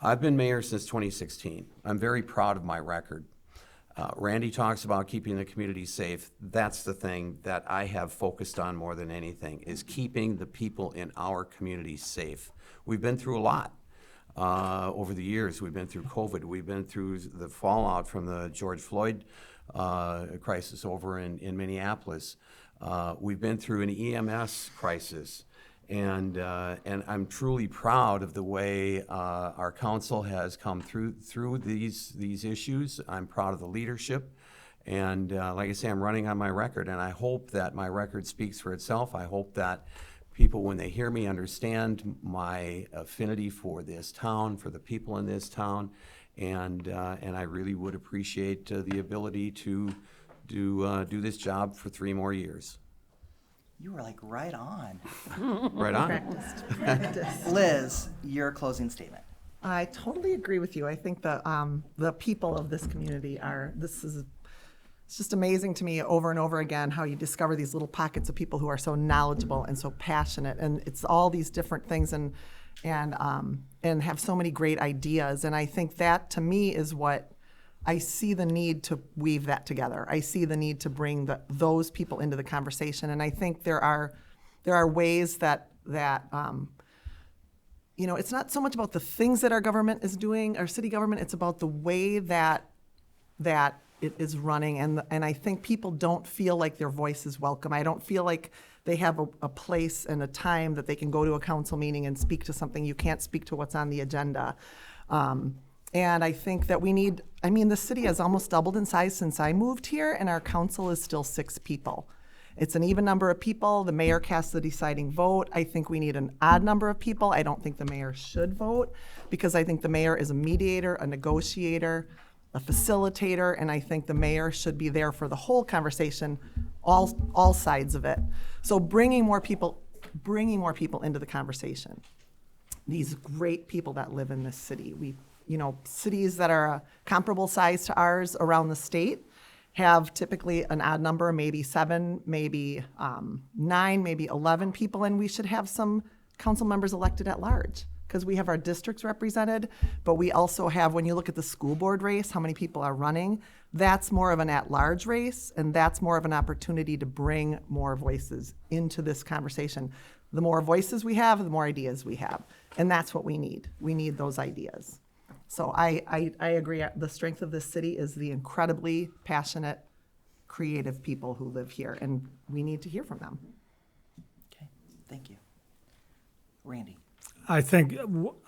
I've been mayor since 2016. I'm very proud of my record. Randy talks about keeping the community safe. That's the thing that I have focused on more than anything, is keeping the people in our community safe. We've been through a lot over the years. We've been through COVID. We've been through the fallout from the George Floyd crisis over in Minneapolis. We've been through an EMS crisis. And I'm truly proud of the way our council has come through these issues. I'm proud of the leadership, and like I say, I'm running on my record, and I hope that my record speaks for itself. I hope that people, when they hear me, understand my affinity for this town, for the people in this town, and I really would appreciate the ability to do this job for 3 more years. You were like right on. Right on. Practice. Liz, your closing statement. I totally agree with you. I think the people of this community it's just amazing to me over and over again how you discover these little pockets of people who are so knowledgeable and so passionate, and it's all these different things and have so many great ideas. And I think that to me is what I see the need to weave that together. I see the need to bring those people into the conversation, and I think there are ways that it's not so much about the things that our government is doing, our city government. It's about the way that it is running, and I think people don't feel like their voice is welcome. I don't feel like they have a place and a time that they can go to a council meeting and speak to something. You can't speak to what's on the agenda. And I think that the city has almost doubled in size since I moved here, and our council is still 6 people. It's an even number of people. The mayor casts the deciding vote. I think we need an odd number of people. I don't think the mayor should vote, because I think the mayor is a mediator, a negotiator, a facilitator, and I think the mayor should be there for the whole conversation, all sides of it. So bringing more people into the conversation. These great people that live in this city. Cities that are a comparable size to ours around the state have typically an odd number, maybe 7, maybe 9, maybe 11 people, and we should have some council members elected at large, because we have our districts represented, but we also have, when you look at the school board race, how many people are running, that's more of an at-large race, and that's more of an opportunity to bring more voices into this conversation. The more voices we have, the more ideas we have, and that's what we need. We need those ideas. So I agree. The strength of this city is the incredibly passionate, creative people who live here, and we need to hear from them. Okay, thank you. Randy? I think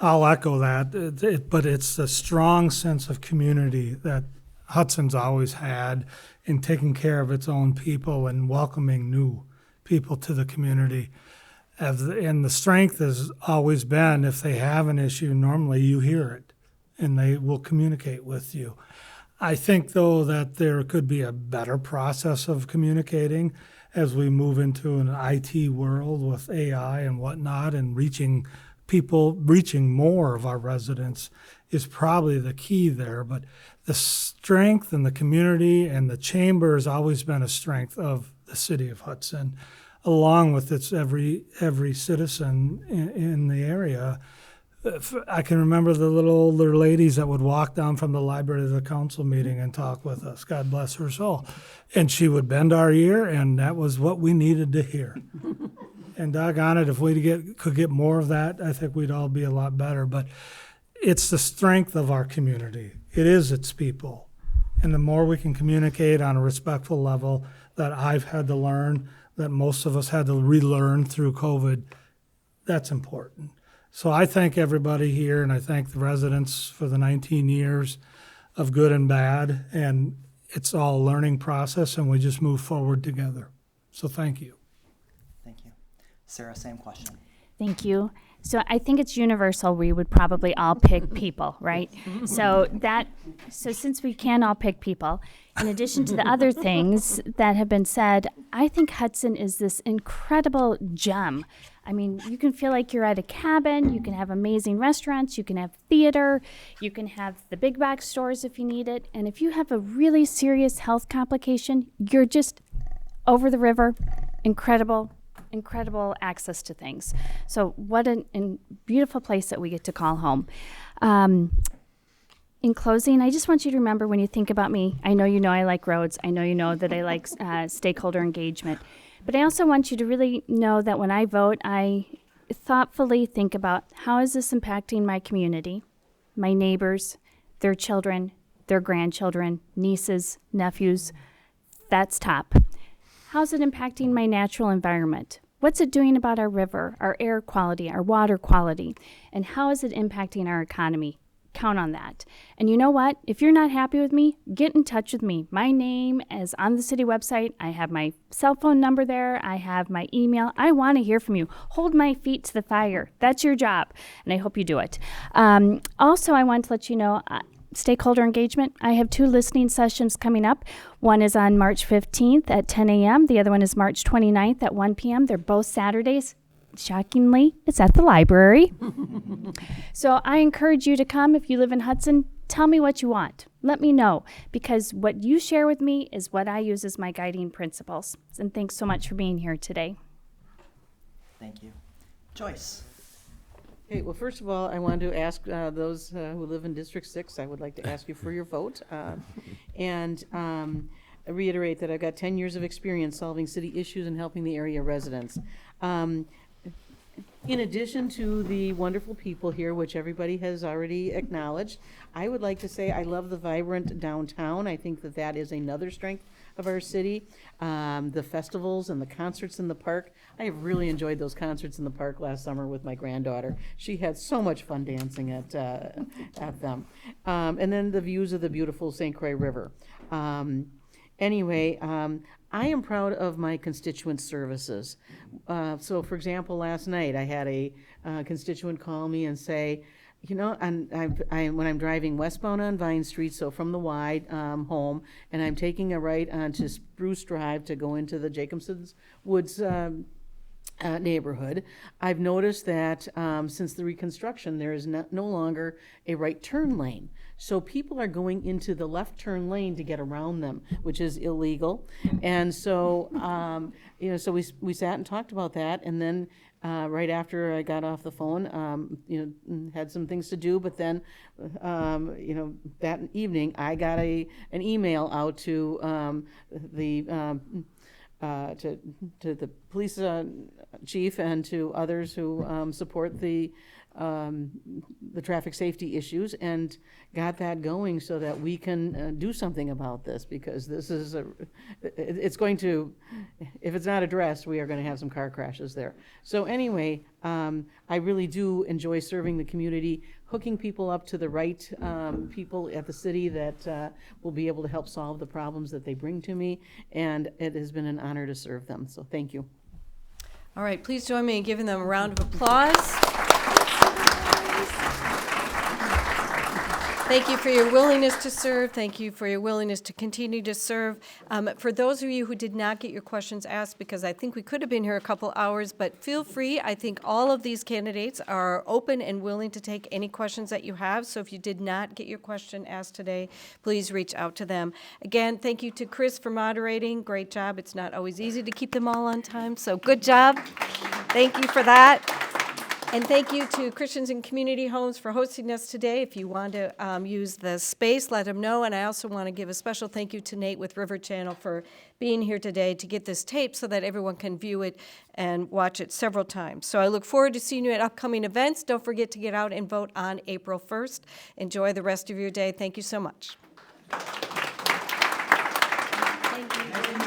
I'll echo that, but it's a strong sense of community that Hudson's always had in taking care of its own people and welcoming new people to the community. And the strength has always been, if they have an issue, normally you hear it and they will communicate with you. I think, though, that there could be a better process of communicating as we move into an IT world with AI and whatnot, and reaching more of our residents is probably the key there. But the strength and the community and the chamber has always been a strength of the city of Hudson, along with its every citizen in the area. I can remember the little older ladies that would walk down from the library to the council meeting and talk with us. God bless her soul. And she would bend our ear, and that was what we needed to hear. And doggone it, if we could get more of that, I think we'd all be a lot better. But it's the strength of our community. It is its people. And the more we can communicate on a respectful level that I've had to learn, that most of us had to relearn through COVID, that's important. So I thank everybody here, and I thank the residents for the 19 years of good and bad. And it's all a learning process, and we just move forward together. So thank you. Thank you. Sarah, same question. Thank you. So I think it's universal. We would probably all pick people, right? So since we can all pick people, in addition to the other things that have been said, I think Hudson is this incredible gem. I mean, you can feel like you're at a cabin. You can have amazing restaurants. You can have theater. You can have the big box stores if you need it. And if you have a really serious health complication, you're just over the river. Incredible access to things. So what a beautiful place that we get to call home. In closing, I just want you to remember, when you think about me, I know I like roads. I know that I like stakeholder engagement. But I also want you to really know that when I vote, I thoughtfully think about, how is this impacting my community, my neighbors, their children, their grandchildren, nieces, nephews. That's top. How's it impacting my natural environment? What's it doing about our river, our air quality, our water quality? And how is it impacting our economy? Count on that. And you know what? If you're not happy with me, get in touch with me. My name is on the city website. I have my cell phone number there. I have my email. I want to hear from you. Hold my feet to the fire. That's your job, and I hope you do it. Also, I want to let you know, stakeholder engagement. I have 2 listening sessions coming up. One is on March 15th at 10 a.m. The other one is March 29th at 1 p.m. They're both Saturdays. Shockingly, it's at the library. So I encourage you to come. If you live in Hudson, tell me what you want. Let me know, because what you share with me is what I use as my guiding principles. And thanks so much for being here today. Thank you. Joyce? Okay, well, first of all, I wanted to ask those who live in District 6, I would like to ask you for your vote. And reiterate that I've got 10 years of experience solving city issues and helping the area residents. In addition to the wonderful people here, which everybody has already acknowledged, I would like to say I love the vibrant downtown. I think that is another strength of our city. The festivals and the concerts in the park. I have really enjoyed those concerts in the park last summer with my granddaughter. She had so much fun dancing at them. And then the views of the beautiful St. Croix River. Anyway, I am proud of my constituent services. So, for example, last night I had a constituent call me and say, when I'm driving westbound on Vine Street, so from the Y home, and I'm taking a right onto Spruce Drive to go into the Jacobson's Woods neighborhood, I've noticed that since the reconstruction, there is no longer a right turn lane. So people are going into the left turn lane to get around them, which is illegal. And so, so we sat and talked about that. And then right after I got off the phone, had some things to do. But then, that evening, I got an email out to the police chief and to others who support the the traffic safety issues and got that going so that we can do something about this, because this is it's going to, if it's not addressed, we are going to have some car crashes there. So anyway, I really do enjoy serving the community, hooking people up to the right people at the city that will be able to help solve the problems that they bring to me, and it has been an honor to serve them. So thank you. All right, please join me in giving them a round of applause. Thank you for your willingness to serve. Thank you for your willingness to continue to serve. For those of you who did not get your questions asked, because I think we could have been here a couple hours, but feel free. I think all of these candidates are open and willing to take any questions that you have. So if you did not get your question asked today, please reach out to them. Again, thank you to Chris for moderating. Great job. It's not always easy to keep them all on time, so good job. Thank you for that. And thank you to Christians and Community Homes for hosting us today. If you want to use the space, let them know. And I also want to give a special thank you to Nate with River Channel for being here today to get this tape so that everyone can view it and watch it several times. So I look forward to seeing you at upcoming events. Don't forget to get out and vote on April 1st. Enjoy the rest of your day. Thank you so much. Thank you.